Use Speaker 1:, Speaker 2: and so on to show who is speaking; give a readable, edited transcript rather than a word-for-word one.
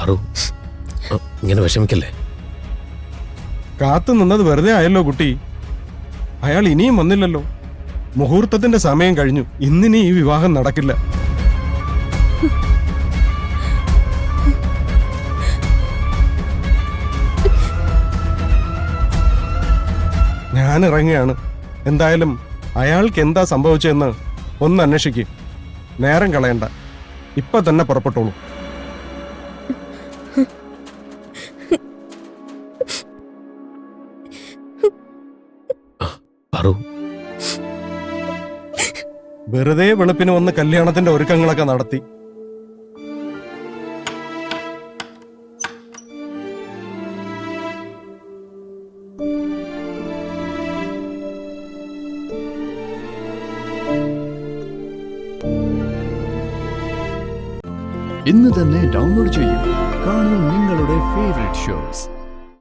Speaker 1: പാറു, ഇങ്ങനെ വിഷമിക്കല്ലേ.
Speaker 2: കാത്തു നിന്നത് വെറുതെ ആയല്ലോ കുട്ടി. അയാൾ ഇനിയും വന്നില്ലല്ലോ. മുഹൂർത്തത്തിന്റെ സമയം കഴിഞ്ഞു. ഇന്നിനി ഈ വിവാഹം നടക്കില്ല. ഞാൻ ഇറങ്ങുകയാണ്. എന്തായാലും അയാൾക്ക് എന്താ സംഭവിച്ചതെന്ന് ഒന്ന് അന്വേഷിക്കും. നേരം കളയണ്ട, ഇപ്പൊ തന്നെ പുറപ്പെട്ടോളൂ.
Speaker 1: പാറു,
Speaker 2: വെറുതെ വെളുപ്പിന് വന്ന് കല്യാണത്തിന്റെ ഒരുക്കങ്ങളൊക്കെ നടത്തി.
Speaker 3: ഇന്ന് തന്നെ ഡൗൺലോഡ് ചെയ്യൂ. കാണൂ നിങ്ങളുടെ ഫേവറേറ്റ് ഷോസ്.